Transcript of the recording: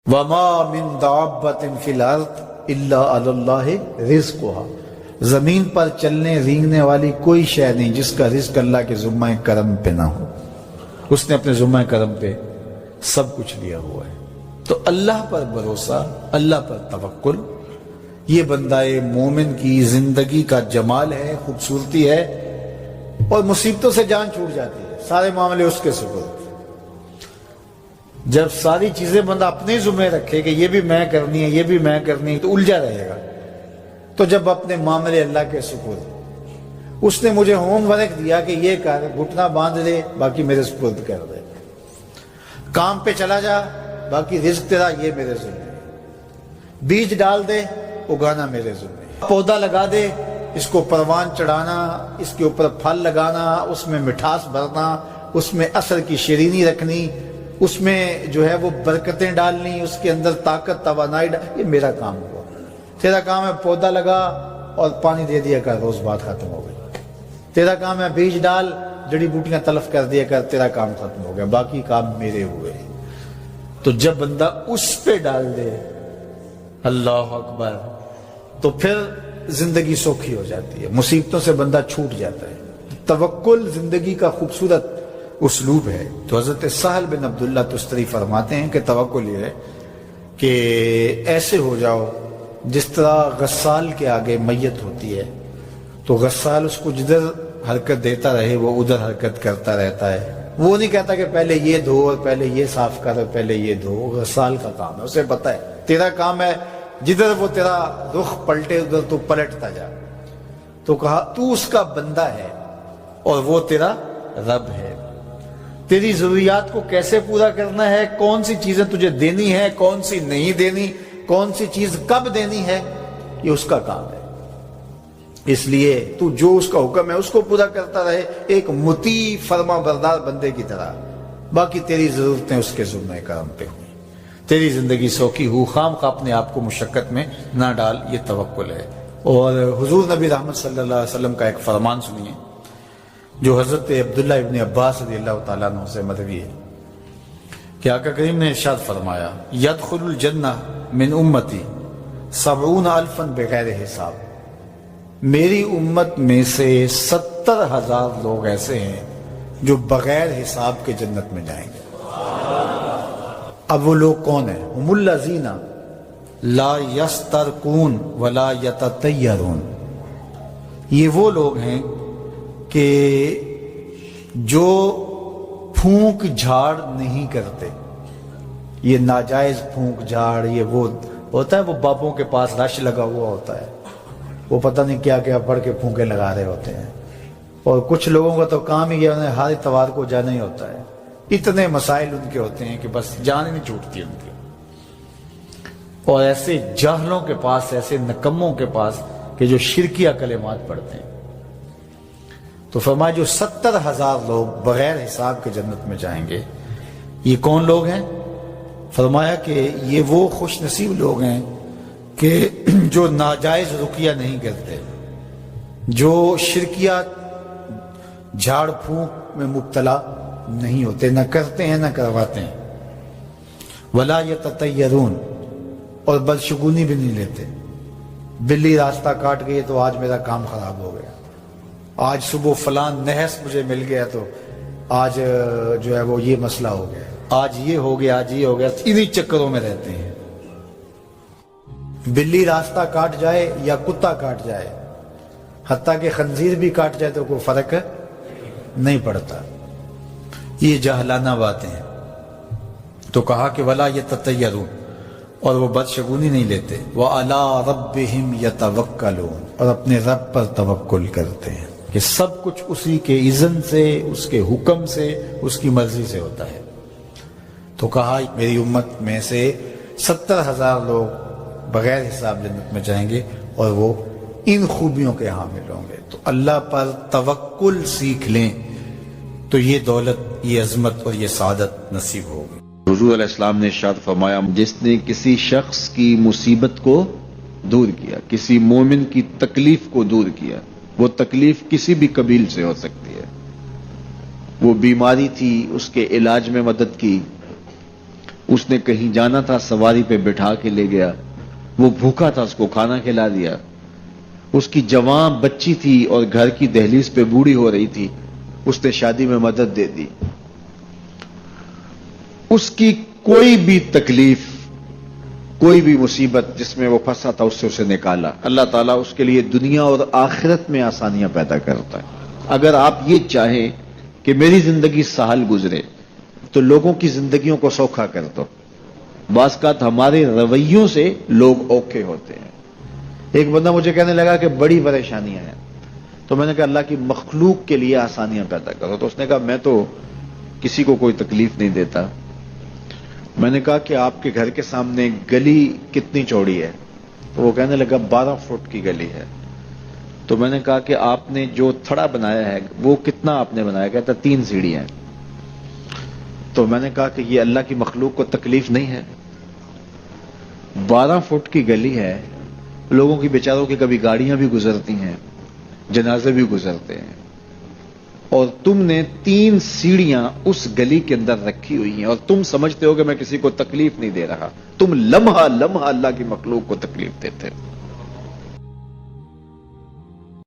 وَمَا مِن دَابَّةٍ فِي الْأَرْضِ إِلَّا عَلَى اللَّهِ رِزْقُهَا، زمین پر چلنے رینگنے والی کوئی شے نہیں جس کا رزق اللہ کے ذمہ کرم پہ نہ ہو۔ اس نے اپنے ذمہ کرم پہ سب کچھ لیا ہوا ہے۔ تو اللہ پر بھروسہ، اللہ پر توکل، یہ بندہ مومن کی زندگی کا جمال ہے، خوبصورتی ہے، اور مصیبتوں سے جان چھوٹ جاتی ہے، سارے معاملے اس کے سپرد۔ جب ساری چیزیں بندہ اپنے ذمہ رکھے کہ یہ بھی میں کرنی ہے، یہ بھی میں کرنی ہے، تو الجھا رہے گا۔ تو جب اپنے معاملے اللہ کے سپرد، اس نے مجھے ہوم ورک دیا کہ یہ کر، گھٹنا باندھ لے، باقی میرے سپرد کر دے، کام پہ چلا جا، باقی رزق تیرا، یہ میرے ذمہ ہے، بیج ڈال دے، اگانا میرے ذمہ ہے، پودا لگا دے، اس کو پروان چڑھانا، اس کے اوپر پھل لگانا، اس میں مٹھاس بھرنا، اس میں اثر کی شیرینی رکھنی، اس میں جو ہے وہ برکتیں ڈالنی، اس کے اندر طاقت توانائی یہ میرا کام ہوا۔ تیرا کام ہے پودا لگا اور پانی دے دیا کر، روز بات ختم ہو گئی۔ تیرا کام ہے بیج ڈال، جڑی بوٹیاں تلف کر دیا کر، تیرا کام ختم ہو گیا، باقی کام میرے ہوئے۔ تو جب بندہ اس پہ ڈال دے، اللہ اکبر، تو پھر زندگی سوکھی ہو جاتی ہے، مصیبتوں سے بندہ چھوٹ جاتا ہے۔ توکل زندگی کا خوبصورت اسلوب ہے۔ تو حضرت سہل بن عبداللہ تستری فرماتے ہیں کہ توکل یہ ہے کہ ایسے ہو جاؤ جس طرح غسال کے آگے میت ہوتی ہے تو غسال اس کو جدھر حرکت دیتا رہے وہ ادھر حرکت کرتا رہتا ہے، وہ نہیں کہتا کہ پہلے یہ دھو اور پہلے یہ صاف کر اور پہلے یہ دھو۔ غسال کا کام ہے، اسے پتہ ہے تیرا کام ہے جدھر وہ تیرا رخ پلٹے ادھر تو پلٹتا جا۔ تو کہا تو اس کا بندہ ہے اور وہ تیرا رب ہے، تیری ضروریات کو کیسے پورا کرنا ہے، کون سی چیزیں تجھے دینی ہے، کون سی نہیں دینی، کون سی چیز کب دینی ہے، یہ اس کا کام ہے۔ اس لیے تو جو اس کا حکم ہے اس کو پورا کرتا رہے، ایک مطیع فرما بردار بندے کی طرح، باقی تیری ضرورتیں اس کے ذمہ کرم پہ ہوئی، تیری زندگی سوکھی ہو، خام خواہ اپنے آپ کو مشقت میں نہ ڈال، یہ توکل ہے۔ اور حضور نبی رحمت صلی اللہ علیہ وسلم کا ایک فرمان سنیے جو حضرت عبداللہ ابن عباس رضی اللہ تعالیٰ عنہ سے مروی ہے کہ آقا کریم نے ارشاد فرمایا، یدخل الجنہ من امتی 70,000 بغیر حساب، میری امت میں سے 70,000 لوگ ایسے ہیں جو بغیر حساب کے جنت میں جائیں گے۔ اب وہ لوگ کون ہیں؟ هم الذین لا یسترقون ولا یتطیرون، یہ وہ لوگ ہیں کہ جو پھونک جھاڑ نہیں کرتے۔ یہ ناجائز پھونک جھاڑ، یہ وہ ہوتا ہے، وہ باپوں کے پاس رش لگا ہوا ہوتا ہے، وہ پتہ نہیں کیا کیا پڑھ کے پھونکے لگا رہے ہوتے ہیں، اور کچھ لوگوں کا تو کام ہی انہیں ہر اتوار کو جانا ہی ہوتا ہے، اتنے مسائل ان کے ہوتے ہیں کہ بس جان ہی نہیں چھوٹتی ان کی۔ اور ایسے جاہلوں کے پاس، ایسے نکموں کے پاس کہ جو شرکیہ کلمات پڑھتے ہیں۔ تو فرمایا جو 70,000 لوگ بغیر حساب کے جنت میں جائیں گے، یہ کون لوگ ہیں؟ فرمایا کہ یہ وہ خوش نصیب لوگ ہیں کہ جو ناجائز رقیہ نہیں کرتے، جو شرکیہ جھاڑ پھونک میں مبتلا نہیں ہوتے، نہ کرتے ہیں نہ کرواتے ہیں۔ ولا یتطیرون، اور بدشگونی بھی نہیں لیتے۔ بلی راستہ کاٹ گئی تو آج میرا کام خراب ہو گیا، آج صبح فلان نحس مجھے مل گیا تو آج جو ہے وہ یہ مسئلہ ہو گیا، آج یہ ہو گیا، آج یہ ہو گیا، انہی چکروں میں رہتے ہیں۔ بلی راستہ کاٹ جائے یا کتا کاٹ جائے، حتیٰ کہ خنزیر بھی کاٹ جائے تو کوئی فرق نہیں پڑتا۔ یہ جاہلانہ باتیں ہیں۔ تو کہا کہ ولا یتطیرون، اور وہ بدشگونی نہیں لیتے، وَعَلَىٰ رَبِّهِمْ يَتَوَكَّلُونَ، اور اپنے رب پر توکل کرتے ہیں کہ سب کچھ اسی کے اذن سے، اس کے حکم سے، اس کی مرضی سے ہوتا ہے۔ تو کہا میری امت میں سے 70,000 لوگ بغیر حساب جنت میں جائیں گے اور وہ ان خوبیوں کے حامل ہوں گے۔ تو اللہ پر توکل سیکھ لیں تو یہ دولت، یہ عظمت اور یہ سعادت نصیب ہوگی۔ حضور علیہ السلام نے ارشاد فرمایا، جس نے کسی شخص کی مصیبت کو دور کیا، کسی مومن کی تکلیف کو دور کیا، وہ تکلیف کسی بھی قبیل سے ہو سکتی ہے، وہ بیماری تھی، اس کے علاج میں مدد کی، اس نے کہیں جانا تھا، سواری پہ بٹھا کے لے گیا، وہ بھوکا تھا، اس کو کھانا کھلا دیا۔ اس کی جوان بچی تھی اور گھر کی دہلیز پہ بوڑھی ہو رہی تھی، اس نے شادی میں مدد دے دی۔ اس کی کوئی بھی تکلیف، کوئی بھی مصیبت جس میں وہ پھنسا تھا، اس سے اسے نکالا۔ اللہ تعالیٰ اس کے لیے دنیا اور آخرت میں آسانیاں پیدا کرتا ہے۔ اگر آپ یہ چاہیں کہ میری زندگی سہل گزرے تو لوگوں کی زندگیوں کو سوکھا کر دو۔ بعض اوقات ہمارے رویوں سے لوگ اوکھے ہوتے ہیں۔ ایک بندہ مجھے کہنے لگا کہ بڑی پریشانیاں ہیں، تو میں نے کہا اللہ کی مخلوق کے لیے آسانیاں پیدا کرو۔ تو اس نے کہا میں تو کسی کو کوئی تکلیف نہیں دیتا۔ میں نے کہا کہ آپ کے گھر کے سامنے گلی کتنی چوڑی ہے؟ تو وہ کہنے لگا 12 فٹ کی گلی ہے۔ تو میں نے کہا کہ آپ نے جو تھڑا بنایا ہے وہ کتنا آپ نے بنایا؟ کہتا 3 سیڑھیاں ہیں۔ تو میں نے کہا کہ یہ اللہ کی مخلوق کو تکلیف نہیں ہے؟ 12 فٹ کی گلی ہے، لوگوں کی بیچاروں کی کبھی گاڑیاں بھی گزرتی ہیں، جنازے بھی گزرتے ہیں، اور تم نے 3 سیڑھیاں اس گلی کے اندر رکھی ہوئی ہیں، اور تم سمجھتے ہو کہ میں کسی کو تکلیف نہیں دے رہا، تم لمحہ لمحہ اللہ کی مخلوق کو تکلیف دیتے ہو۔